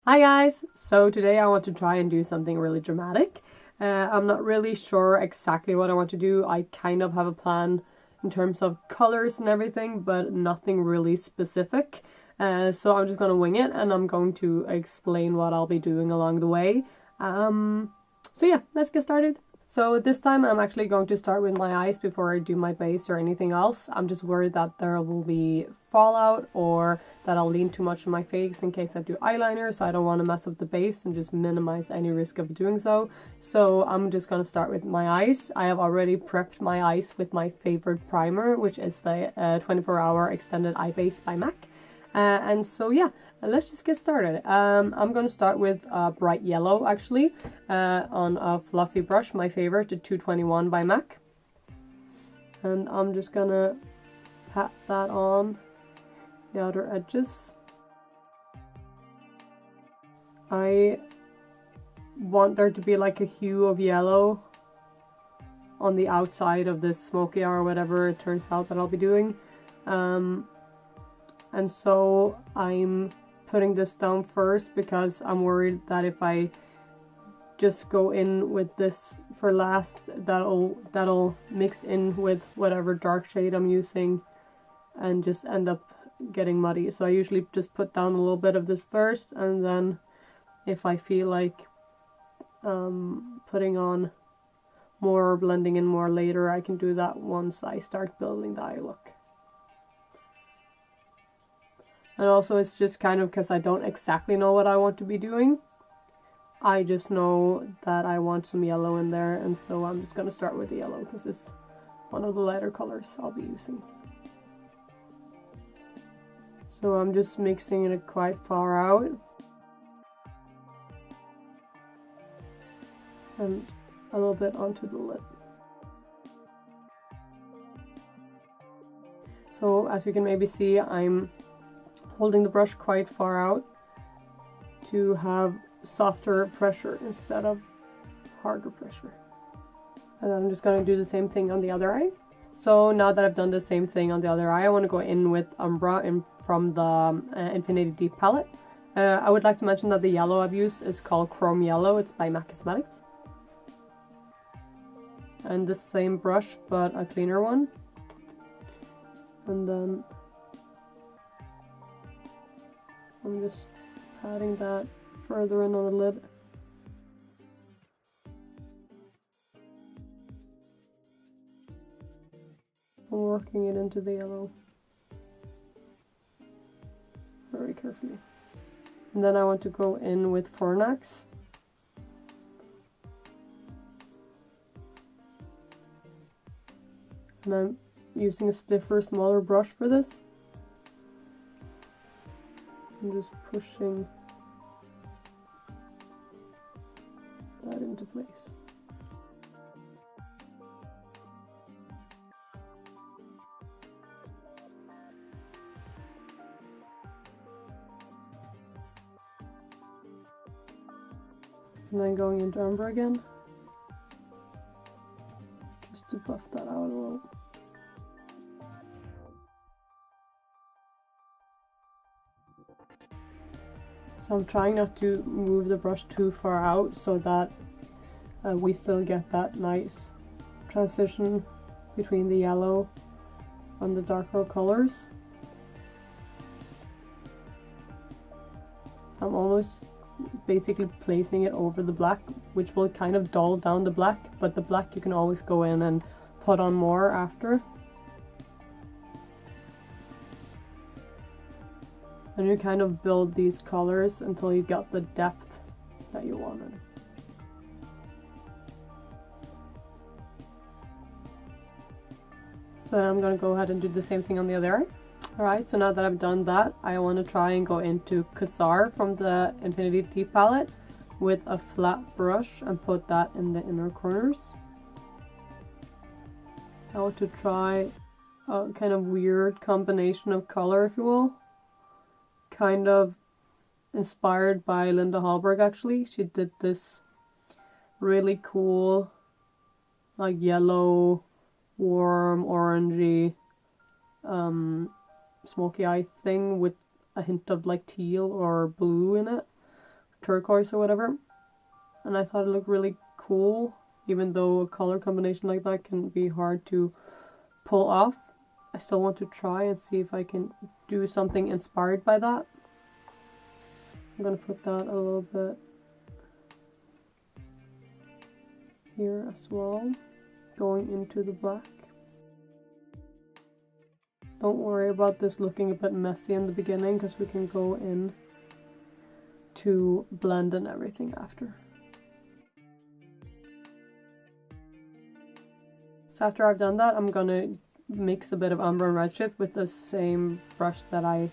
Hi guys! So today I want to try and do something really dramatic. I'm not really sure exactly what I want to do. I kind of have a plan in terms of colors and everything, but nothing really specific. So I'm just gonna wing it and I'm going to explain what I'll be doing along the way. So yeah, let's get started. So this time I'm actually going to start with my eyes before I do my base or anything else. I'm just worried that there will be fallout or that I'll lean too much on my face in case I do eyeliner, so I don't want to mess up the base and just minimize any risk of doing so. So I'm just going to start with my eyes. I have already prepped my eyes with my favorite primer, which is the 24-hour Extended Eye Base by MAC. And so yeah, let's just get started. I'm going to start with bright yellow actually on a fluffy brush, my favorite, the 221 by MAC. And I'm just going to pat that on the outer edges. I want there to be like a hue of yellow on the outside of this smoky eye or whatever it turns out that I'll be doing. And so I'm putting this down first because I'm worried that if I just go in with this for last, that'll mix in with whatever dark shade I'm using and just end up getting muddy. So I usually just put down a little bit of this first, and then if I feel like putting on more or blending in more later, I can do that once I start building the eye look. And also it's just kind of because I don't exactly know what I want to be doing. I just know that I want some yellow in there, and so I'm just going to start with the yellow because it's one of the lighter colors I'll be using. So I'm just mixing it quite far out. And a little bit onto the lip. So as you can maybe see, I'm holding the brush quite far out to have softer pressure instead of harder pressure. And I'm just going to do the same thing on the other eye. So now that I've done the same thing on the other eye, I want to go in with Umbra from the Infinity Deep palette. I would like to mention that the yellow I've used is called Chrome Yellow. It's by MAC Cosmetics. And the same brush, but a cleaner one. And then I'm just patting that further in on the lid. I'm working it into the yellow very carefully. And then I want to go in with Fornax. And I'm using a stiffer, smaller brush for this. I'm just pushing that into place. And then going into Umbra again, just to buff that out a little. So I'm trying not to move the brush too far out so that we still get that nice transition between the yellow and the darker colors. So I'm almost basically placing it over the black, which will kind of dull down the black, but the black you can always go in and put on more after. And you kind of build these colors until you get the depth that you wanted. So then I'm going to go ahead and do the same thing on the other eye. Alright, so now that I've done that, I want to try and go into Quasar from the Infinity Deep palette with a flat brush and put that in the inner corners. I want to try a kind of weird combination of color, if you will. Kind of inspired by Linda Hallberg actually. She did this really cool like yellow, warm, orangey smoky eye thing with a hint of like teal or blue in it. turquoise or whatever. And I thought it looked really cool, even though a color combination like that can be hard to pull off. I still want to try and see if I can do something inspired by that. I'm gonna put that a little bit here as well, going into the black. Don't worry about this looking a bit messy in the beginning, because we can go in to blend and everything after. So after I've done that, I'm gonna mix a bit of Umbra and Redshift with the same brush that I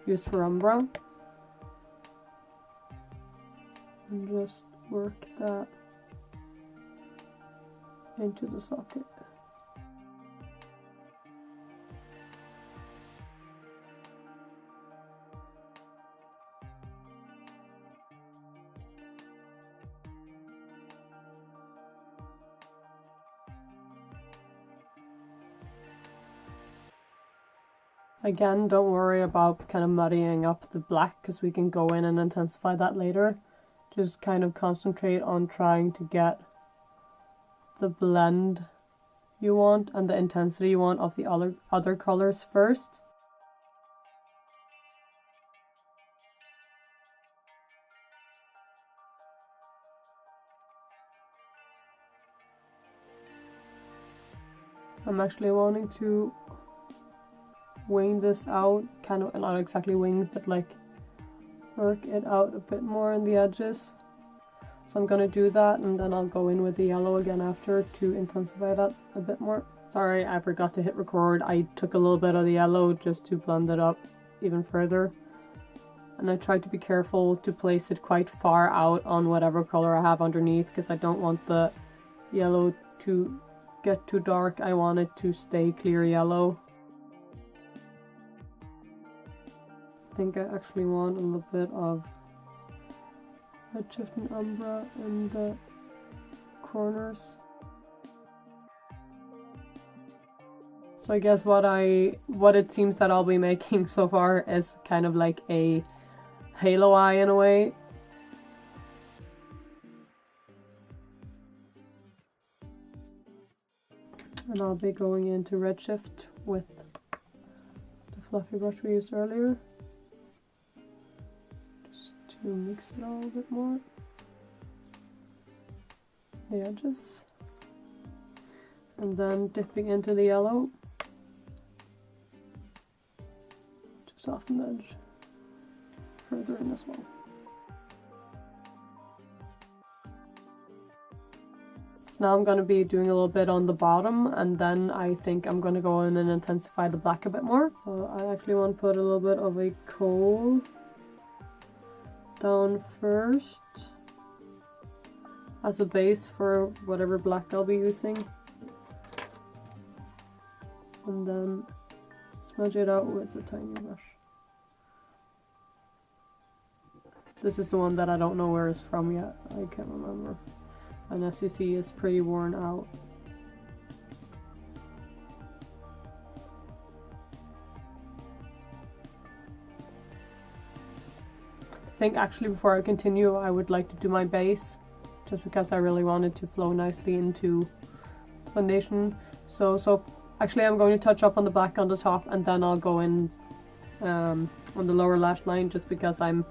used for Umbra. And just work that into the socket. Again, don't worry about kind of muddying up the black, because we can go in and intensify that later. Just kind of concentrate on trying to get the blend you want and the intensity you want of the other colors first. I'm actually wanting to wing this out, kind of, not exactly wing, but like work it out a bit more on the edges. So I'm gonna do that, and then I'll go in with the yellow again after to intensify that a bit more. Sorry, I forgot to hit record. I took a little bit of the yellow just to blend it up even further. And I tried to be careful to place it quite far out on whatever color I have underneath, because I don't want the yellow to get too dark. I want it to stay clear yellow. I think I actually want a little bit of Redshift and Umbra in the corners. So I guess what it seems that I'll be making so far is kind of like a halo eye in a way. And I'll be going into Redshift with the fluffy brush we used earlier, just to mix it all a bit more, the edges, and then dipping into the yellow to soften the edge further in as well. So now I'm going to be doing a little bit on the bottom, and then I think I'm going to go in and intensify the black a bit more. So I actually want to put a little bit of a Kohl down first as a base for whatever black I'll be using. And then smudge it out with a tiny brush. This is the one that I don't know where it's from yet. I can't remember. And as you see, it's pretty worn out. I think actually before I continue, I would like to do my base, just because I really want it to flow nicely into foundation. So actually I'm going to touch up on the black on the top, and then I'll go in on the lower lash line, just because I'm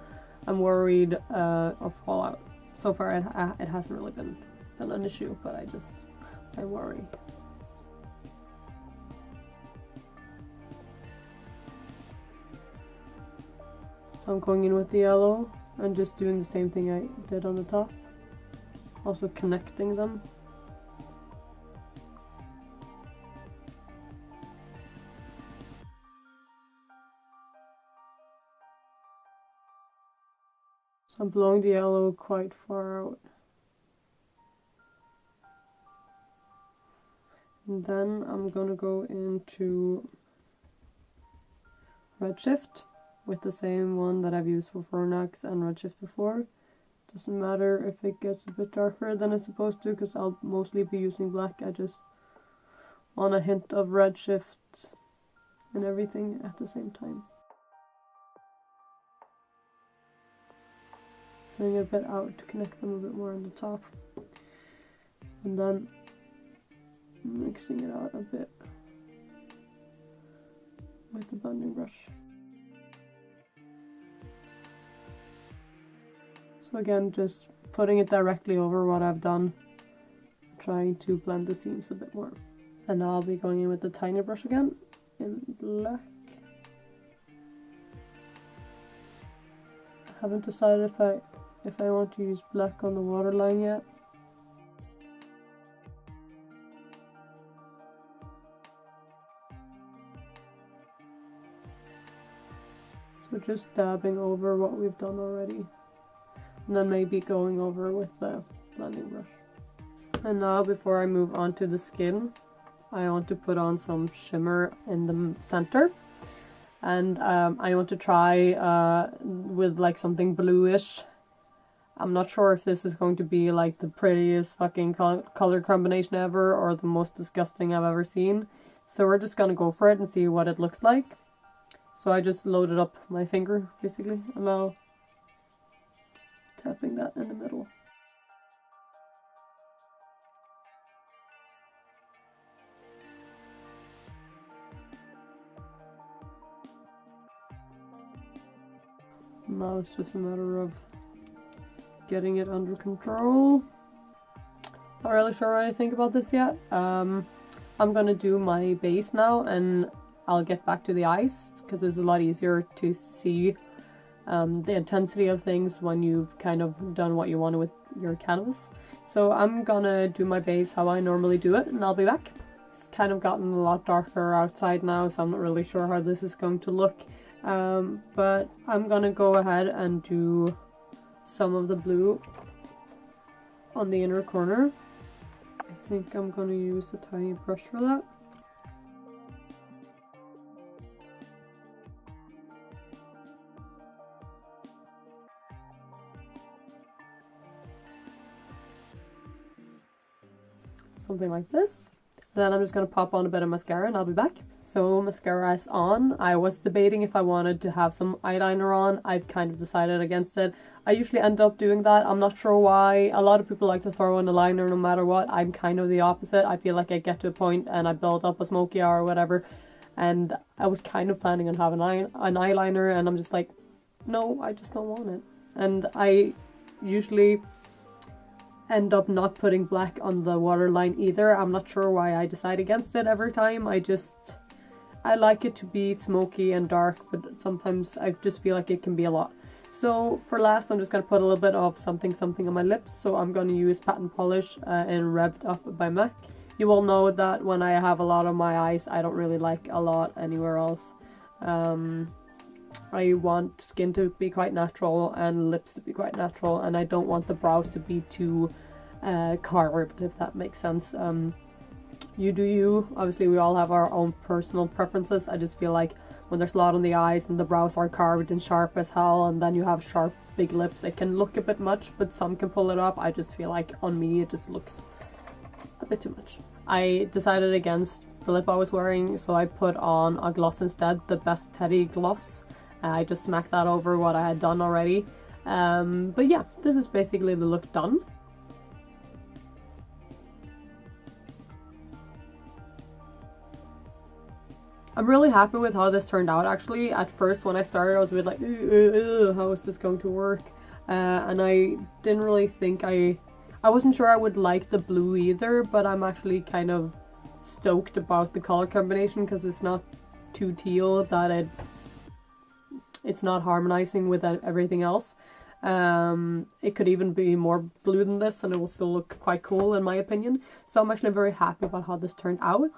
worried of fallout. So far it hasn't really been an issue, but I worry. So I'm going in with the yellow and just doing the same thing I did on the top, also connecting them. So I'm blowing the yellow quite far out. And then I'm gonna go into Redshift with the same one that I've used for Fornax and Redshift before. Doesn't matter if it gets a bit darker than it's supposed to, because I'll mostly be using black. I just want a hint of Redshift and everything at the same time. bring it a bit out to connect them a bit more on the top. And then mixing it out a bit with the blending brush. So again, just putting it directly over what I've done, trying to blend the seams a bit more. And now I'll be going in with the tiny brush again in black. I haven't decided if I want to use black on the waterline yet. So just dabbing over what we've done already. And then maybe going over with the blending brush. And now before I move on to the skin, I want to put on some shimmer in the center. And I want to try with like something bluish. I'm not sure if this is going to be like the prettiest fucking color combination ever or the most disgusting I've ever seen. So we're just gonna go for it and see what it looks like. So I just loaded up my finger basically, and now tapping that in the middle. Now it's just a matter of getting it under control. Not really sure what I think about this yet. I'm gonna do my base now and I'll get back to the eyes because it's a lot easier to see the intensity of things when you've kind of done what you want with your canvas. So I'm gonna do my base how I normally do it and I'll be back. It's kind of gotten a lot darker outside now, so I'm not really sure how this is going to look. But I'm gonna go ahead and do some of the blue on the inner corner. I think I'm gonna use a tiny brush for that. Something like this. Then I'm just going to pop on a bit of mascara and I'll be back. So mascara is on. I was debating if I wanted to have some eyeliner on. I've kind of decided against it. I usually end up doing that. I'm not sure why. A lot of people like to throw in a liner no matter what. I'm kind of the opposite. I feel like I get to a point and I build up a smoky eye or whatever. And I was kind of planning on having an eyeliner and I'm just like, no, I just don't want it. And I usually end up not putting black on the waterline either. I'm not sure why I decide against it every time. I like it to be smoky and dark, but sometimes I just feel like it can be a lot. So for last, I'm just going to put a little bit of something on my lips. So I'm going to use Patent Polish in Revved Up by MAC. You all know that when I have a lot on my eyes, I don't really like a lot anywhere else. I want skin to be quite natural and lips to be quite natural, and I don't want the brows to be too carved, if that makes sense. You do you. Obviously we all have our own personal preferences. I just feel like when there's a lot on the eyes and the brows are carved and sharp as hell, and then you have sharp big lips, it can look a bit much, but some can pull it off. I just feel like on me it just looks a bit too much. I decided against the lip I was wearing, so I put on a gloss instead, the Best Teddy gloss. I just smacked that over what I had done already. But yeah, this is basically the look done. I'm really happy with how this turned out actually. At first when I started I was a bit like, how is this going to work? And I didn't really think I wasn't sure I would like the blue either, but I'm actually kind of stoked about the color combination because it's not too teal that it's not harmonizing with everything else. It could even be more blue than this and it will still look quite cool in my opinion. So I'm actually very happy about how this turned out.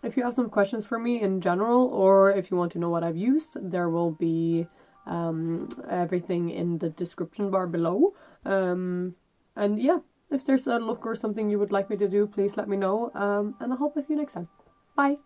If you have some questions for me in general, or if you want to know what I've used, there will be everything in the description bar below. And yeah, if there's a look or something you would like me to do, please let me know. And I hope I see you next time. Bye!